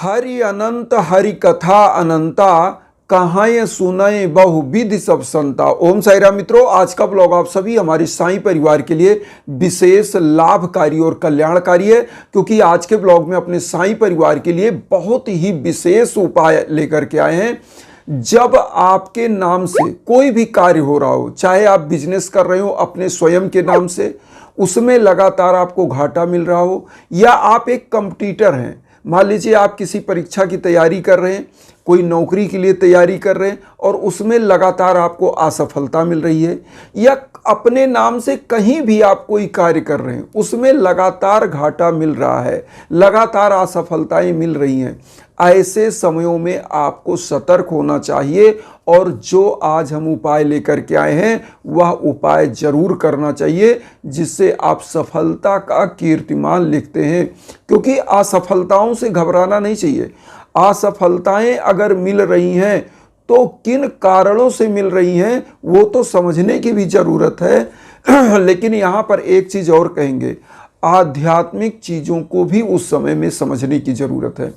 हरि अनंत हरि कथा अनंता, कहाएं सुनाए बहुविधि सब संता। ओम साई राम मित्रों, आज का ब्लॉग आप सभी हमारे साईं परिवार के लिए विशेष लाभकारी और कल्याणकारी है, क्योंकि आज के ब्लॉग में अपने साईं परिवार के लिए बहुत ही विशेष उपाय लेकर के आए हैं। जब आपके नाम से कोई भी कार्य हो रहा हो, चाहे आप बिजनेस कर रहे हो अपने स्वयं के नाम से, उसमें लगातार आपको घाटा मिल रहा हो, या आप एक कॉम्पिटिटर हैं, मान लीजिए आप किसी परीक्षा की तैयारी कर रहे हैं, कोई नौकरी के लिए तैयारी कर रहे हैं और उसमें लगातार आपको असफलता मिल रही है, या अपने नाम से कहीं भी आप कोई कार्य कर रहे हैं उसमें लगातार घाटा मिल रहा है, लगातार असफलताएं मिल रही हैं। ऐसे समयों में आपको सतर्क होना चाहिए और जो आज हम उपाय लेकर के आए हैं वह उपाय जरूर करना चाहिए, जिससे आप सफलता का कीर्तिमान लिखते हैं। क्योंकि असफलताओं से घबराना नहीं चाहिए। असफलताएं अगर मिल रही हैं तो किन कारणों से मिल रही हैं वो तो समझने की भी जरूरत है। लेकिन यहाँ पर एक चीज और कहेंगे, आध्यात्मिक चीजों को भी उस समय में समझने की जरूरत है।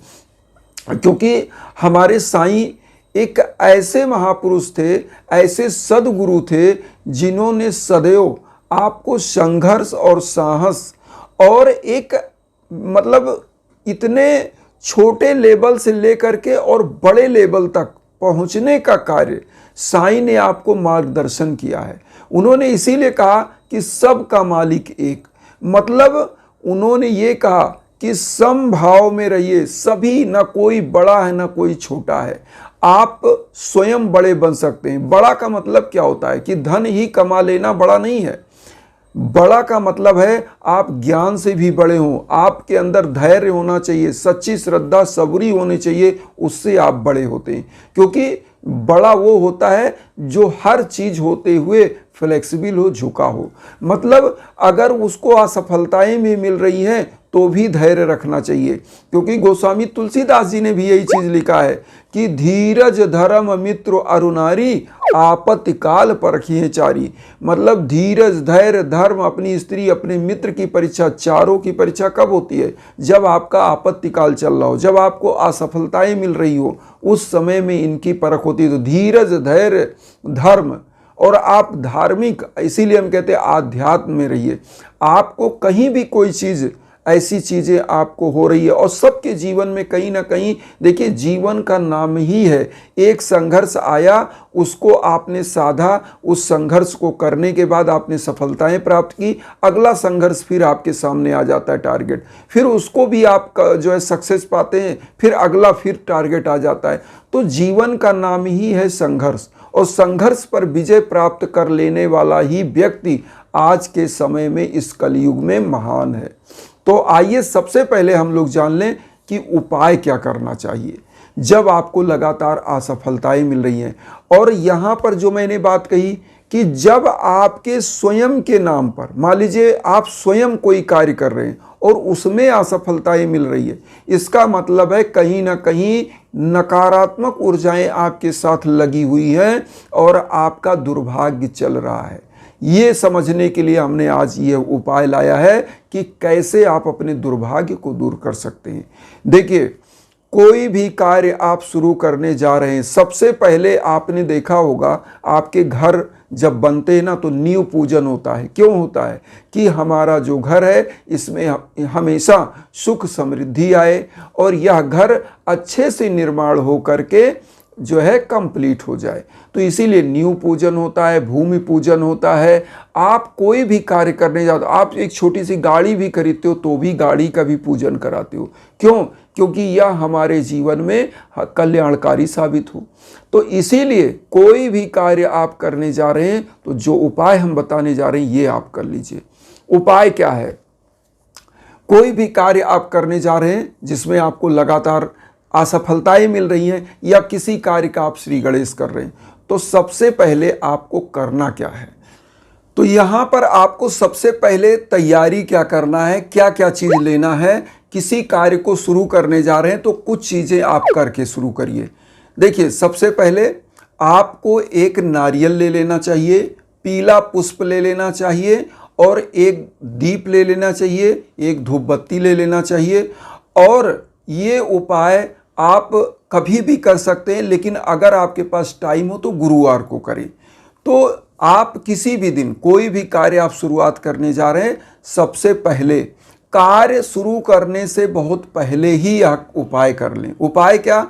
क्योंकि हमारे साईं एक ऐसे महापुरुष थे, ऐसे सद्गुरु थे, जिन्होंने सदैव आपको संघर्ष और साहस और एक इतने छोटे लेवल से लेकर के और बड़े लेवल तक पहुंचने का कार्य साईं ने आपको मार्गदर्शन किया है। उन्होंने इसीलिए कहा कि सबका मालिक एक, उन्होंने ये कहा कि समभाव में रहिए, सभी, न कोई बड़ा है न कोई छोटा है। आप स्वयं बड़े बन सकते हैं। बड़ा का मतलब क्या होता है कि धन ही कमा लेना बड़ा नहीं है। बड़ा का मतलब है आप ज्ञान से भी बड़े हों, आपके अंदर धैर्य होना चाहिए, सच्ची श्रद्धा सबूरी होनी चाहिए, उससे आप बड़े होते हैं। क्योंकि बड़ा वो होता है जो हर चीज होते हुए फ्लेक्सिबल हो, झुका हो। अगर उसको असफलताएं भी मिल रही हैं तो भी धैर्य रखना चाहिए। क्योंकि गोस्वामी तुलसीदास जी ने भी यही चीज लिखा है कि धीरज धर्म मित्र अरुनारी, आपत्ति काल परखिए चारी। धीरज, धैर्य, धर्म, अपनी स्त्री, अपने मित्र की परीक्षा, चारों की परीक्षा कब होती है? जब आपका आपत्ति काल चल रहा हो, जब आपको असफलताएं मिल रही हो, उस समय में इनकी परख होती है। तो धीरज, धैर्य, धर्म, और आप धार्मिक, इसीलिए हम कहते हैं आध्यात्म में रहिए। आपको कहीं भी कोई चीज, ऐसी चीजें आपको हो रही है, और सबके जीवन में कहीं ना कहीं, देखिए जीवन का नाम ही है, एक संघर्ष आया, उसको आपने साधा, उस संघर्ष को करने के बाद आपने सफलताएं प्राप्त की, अगला संघर्ष फिर आपके सामने आ जाता है, टारगेट, फिर उसको भी आप जो है सक्सेस पाते हैं, फिर अगला फिर टारगेट आ जाता है। तो जीवन का नाम ही है संघर्ष, और संघर्ष पर विजय प्राप्त कर लेने वाला ही व्यक्ति आज के समय में इस कलयुग में महान है। तो आइए सबसे पहले हम लोग जान लें कि उपाय क्या करना चाहिए जब आपको लगातार असफलताएं मिल रही हैं। और यहाँ पर जो मैंने बात कही कि जब आपके स्वयं के नाम पर, मान लीजिए आप स्वयं कोई कार्य कर रहे हैं और उसमें असफलताएं मिल रही है, इसका मतलब है कहीं ना कहीं नकारात्मक ऊर्जाएं आपके साथ लगी हुई हैं और आपका दुर्भाग्य चल रहा है। ये समझने के लिए हमने आज ये उपाय लाया है कि कैसे आप अपने दुर्भाग्य को दूर कर सकते हैं। देखिए, कोई भी कार्य आप शुरू करने जा रहे हैं, सबसे पहले आपने देखा होगा आपके घर जब बनते हैं ना तो नींव पूजन होता है। क्यों होता है? कि हमारा जो घर है इसमें हमेशा सुख समृद्धि आए और यह घर अच्छे से निर्माण हो करके जो है कंप्लीट हो जाए। तो इसीलिए नींव पूजन होता है, भूमि पूजन होता है। आप कोई भी कार्य करने जाते हो, आप एक छोटी सी गाड़ी भी खरीदते हो तो भी गाड़ी का भी पूजन कराते हो। क्यों? क्योंकि यह हमारे जीवन में कल्याणकारी साबित हो। तो इसीलिए कोई भी कार्य आप करने जा रहे हैं तो जो उपाय हम बताने जा रहे हैं ये आप कर लीजिए। उपाय क्या है? कोई भी कार्य आप करने जा रहे हैं जिसमें आपको लगातार असफलताएं मिल रही हैं, या किसी कार्य का आप श्री गणेश कर रहे हैं, तो सबसे पहले आपको करना क्या है? तो यहाँ पर आपको सबसे पहले तैयारी क्या करना है, क्या क्या चीज लेना है। किसी कार्य को शुरू करने जा रहे हैं तो कुछ चीजें आप करके शुरू करिए। देखिए, सबसे पहले आपको एक नारियल ले लेना चाहिए, पीला पुष्प ले लेना चाहिए, और एक दीप ले लेना चाहिए, एक धूप बत्ती ले लेना चाहिए, और ये उपाय आप कभी भी कर सकते हैं, लेकिन अगर आपके पास टाइम हो तो गुरुवार को करें। तो आप किसी भी दिन कोई भी कार्य आप शुरुआत करने जा रहे हैं, सबसे पहले कार्य शुरू करने से बहुत पहले ही आप उपाय कर लें। उपाय क्या?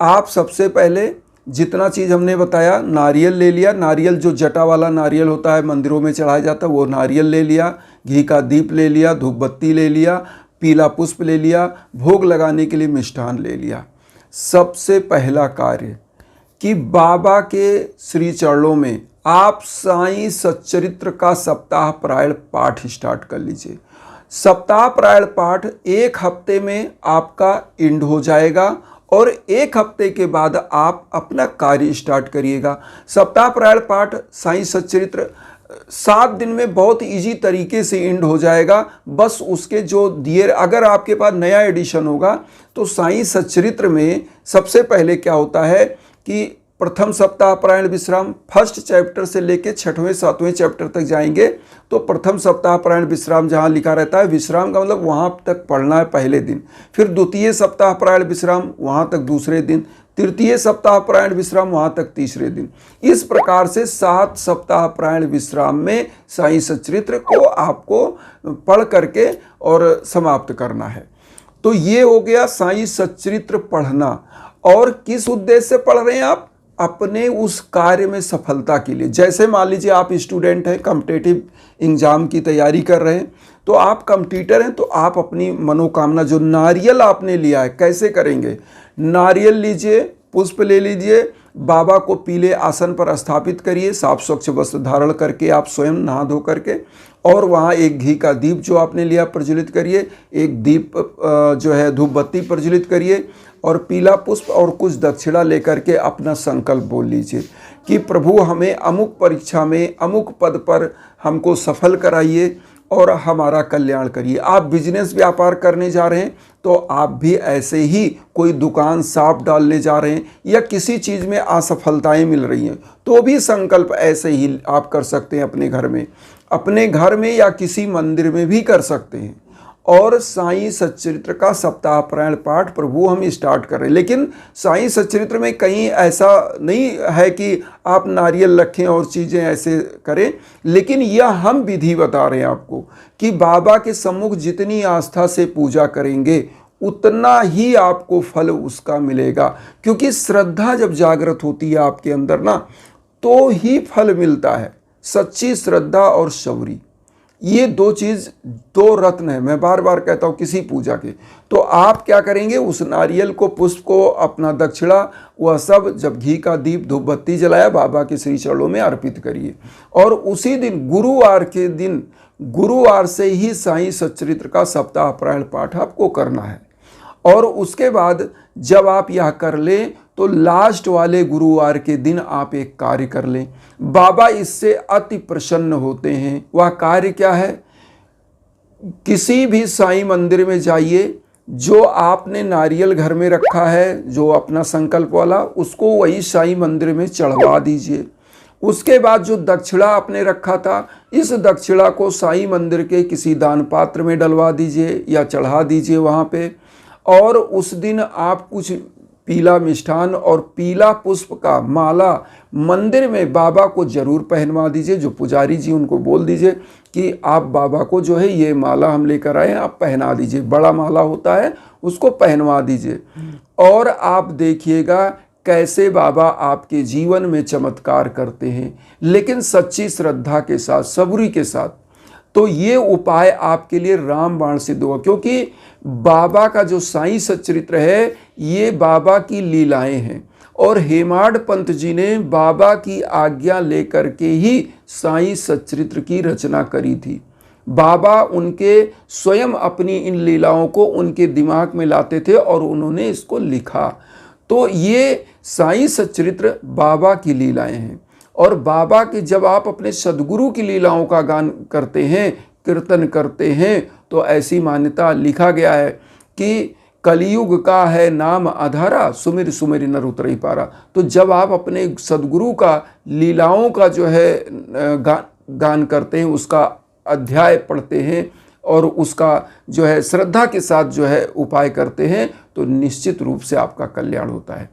आप सबसे पहले जितना चीज़ हमने बताया, नारियल ले लिया, नारियल जो जटा वाला नारियल होता है मंदिरों में चढ़ाया जाता है, वो नारियल ले लिया, घी का दीप ले लिया, धूप बत्ती ले लिया, पीला पुष्प ले लिया, भोग लगाने के लिए मिष्ठान ले लिया। सबसे पहला कार्य कि बाबा के श्री चरणों में आप साईं सच्चरित्र का सप्ताह पारायण पाठ स्टार्ट कर लीजिए। सप्ताह पारायण पाठ 1 हफ्ते में आपका एंड हो जाएगा और 1 हफ्ते के बाद आप अपना कार्य स्टार्ट करिएगा। सप्ताह पारायण पाठ साईं सच्चरित्र 7 दिन में बहुत इजी तरीके से एंड हो जाएगा। बस उसके जो दिए, अगर आपके पास नया एडिशन होगा तो साईं सच्चरित्र में सबसे पहले क्या होता है कि प्रथम सप्ताह पारायण विश्राम, फर्स्ट चैप्टर से लेके 6वें 7वें चैप्टर तक जाएंगे तो प्रथम सप्ताह पारायण विश्राम जहाँ लिखा रहता है, विश्राम का मतलब वहाँ तक पढ़ना है पहले दिन। फिर द्वितीय सप्ताह पारायण विश्राम वहाँ तक दूसरे दिन, तृतीय सप्ताह पारायण विश्राम वहाँ तक तीसरे दिन। इस प्रकार से 7 सप्ताह पारायण विश्राम में साईं सच्चरित्र को आपको पढ़ करके और समाप्त करना है। तो ये हो गया साईं सच्चरित्र पढ़ना। और किस उद्देश्य से पढ़ रहे हैं आप? अपने उस कार्य में सफलता के लिए। जैसे मान लीजिए आप स्टूडेंट हैं, कॉम्पिटिटिव एग्जाम की तैयारी कर रहे हैं, तो आप कॉम्पिटिटर हैं, तो आप अपनी मनोकामना जो नारियल आपने लिया है, कैसे करेंगे? नारियल लीजिए, पुष्प ले लीजिए, बाबा को पीले आसन पर स्थापित करिए, साफ स्वच्छ वस्त्र धारण करके आप स्वयं नहा धो करके, और वहाँ एक घी का दीप जो आपने लिया प्रज्वलित करिए, एक दीप जो है धूप बत्ती प्रज्वलित करिए, और पीला पुष्प और कुछ दक्षिणा लेकर के अपना संकल्प बोल लीजिए कि प्रभु हमें अमुक परीक्षा में अमुक पद पर हमको सफल कराइए और हमारा कल्याण करिए। आप बिजनेस व्यापार करने जा रहे हैं तो आप भी ऐसे ही कोई दुकान शॉप डालने जा रहे हैं या किसी चीज़ में असफलताएं मिल रही हैं तो भी संकल्प ऐसे ही आप कर सकते हैं अपने घर में या किसी मंदिर में भी कर सकते हैं। और साईं सच्चरित्र का सप्ताह पारायण पाठ प्रभु हम स्टार्ट कर रहे हैं। लेकिन साईं सच्चरित्र में कहीं ऐसा नहीं है कि आप नारियल रखें और चीज़ें ऐसे करें, लेकिन यह हम विधि बता रहे हैं आपको कि बाबा के सम्मुख जितनी आस्था से पूजा करेंगे उतना ही आपको फल उसका मिलेगा। क्योंकि श्रद्धा जब जागृत होती है आपके अंदर ना, तो ही फल मिलता है। सच्ची श्रद्धा और शौरी, ये दो चीज़, दो रत्न है। मैं बार बार कहता हूँ किसी पूजा के। तो आप क्या करेंगे, उस नारियल को, पुष्प को, अपना दक्षिणा, वह सब जब घी का दीप धूप बत्ती जलाया बाबा के श्री चरणों में अर्पित करिए। और उसी दिन गुरुवार के दिन, गुरुवार से ही साईं सच्चरित्र का सप्ताह पारायण पाठ आपको करना है। और उसके बाद जब आप यह कर लें तो लास्ट वाले गुरुवार के दिन आप एक कार्य कर लें। बाबा इससे अति प्रसन्न होते हैं। वह कार्य क्या है? किसी भी साईं मंदिर में जाइए, जो आपने नारियल घर में रखा है जो अपना संकल्प वाला, उसको वही साईं मंदिर में चढ़वा दीजिए। उसके बाद जो दक्षिणा आपने रखा था, इस दक्षिणा को साईं मंदिर के किसी दान पात्र में डलवा दीजिए या चढ़ा दीजिए वहाँ पे। और उस दिन आप कुछ पीला मिष्ठान और पीला पुष्प का माला मंदिर में बाबा को जरूर पहनवा दीजिए। जो पुजारी जी उनको बोल दीजिए कि आप बाबा को जो है ये माला हम लेकर आए हैं, आप पहना दीजिए। बड़ा माला होता है उसको पहनवा दीजिए। और आप देखिएगा कैसे बाबा आपके जीवन में चमत्कार करते हैं, लेकिन सच्ची श्रद्धा के साथ, सबूरी के साथ। तो ये उपाय आपके लिए रामबाण सिद्ध हुआ, क्योंकि बाबा का जो साईं सच्चरित्र है ये बाबा की लीलाएं हैं। और हेमाड पंत जी ने बाबा की आज्ञा लेकर के ही साईं सच्चरित्र की रचना करी थी। बाबा उनके स्वयं अपनी इन लीलाओं को उनके दिमाग में लाते थे और उन्होंने इसको लिखा। तो ये साईं सच्चरित्र बाबा की लीलाएं हैं। और बाबा के जब आप अपने सद्गुरु की लीलाओं का गान करते हैं, कीर्तन करते हैं, तो ऐसी मान्यता लिखा गया है कि कलयुग का है नाम आधारा, सुमिर सुमिर नर उतरई पारा। तो जब आप अपने सद्गुरु का लीलाओं का जो है गान करते हैं, उसका अध्याय पढ़ते हैं और उसका जो है श्रद्धा के साथ जो है उपाय करते हैं तो निश्चित रूप से आपका कल्याण होता है।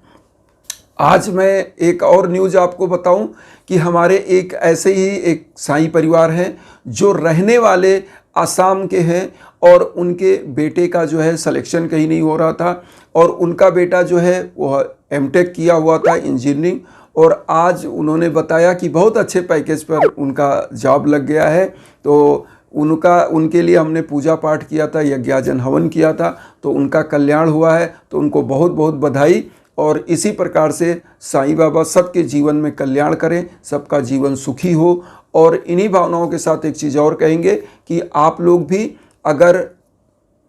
आज मैं एक और न्यूज़ आपको बताऊं कि हमारे एक ऐसे ही एक साईं परिवार हैं जो रहने वाले आसाम के हैं और उनके बेटे का जो है सिलेक्शन कहीं नहीं हो रहा था और उनका बेटा जो है वह एमटेक किया हुआ था इंजीनियरिंग, और आज उन्होंने बताया कि बहुत अच्छे पैकेज पर उनका जॉब लग गया है। तो उनके लिए हमने पूजा पाठ किया था, यज्ञाजन हवन किया था, तो उनका कल्याण हुआ है। तो उनको बहुत बहुत बधाई। और इसी प्रकार से साईं बाबा सबके जीवन में कल्याण करें, सबका जीवन सुखी हो। और इन्हीं भावनाओं के साथ एक चीज़ और कहेंगे कि आप लोग भी अगर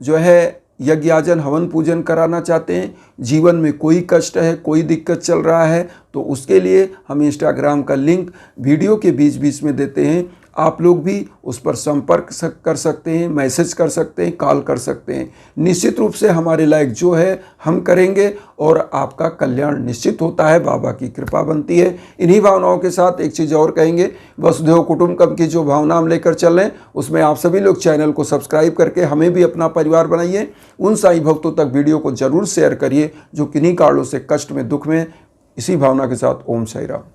जो है यज्ञाजन हवन पूजन कराना चाहते हैं, जीवन में कोई कष्ट है, कोई दिक्कत चल रहा है, तो उसके लिए हम इंस्टाग्राम का लिंक वीडियो के बीच बीच में देते हैं। आप लोग भी उस पर संपर्क कर सकते हैं, मैसेज कर सकते हैं, कॉल कर सकते हैं। निश्चित रूप से हमारे लायक जो है हम करेंगे और आपका कल्याण निश्चित होता है, बाबा की कृपा बनती है। इन्हीं भावनाओं के साथ एक चीज़ और कहेंगे, वसुधैव कुटुंबकम की जो भावना हम लेकर चल रहे हैं उसमें आप सभी लोग चैनल को सब्सक्राइब करके हमें भी अपना परिवार बनाइए। उन साईं भक्तों तक वीडियो को जरूर शेयर करिए जो किन्हीं कारणों से कष्ट में, दुख में। इसी भावना के साथ ओम साईं राम।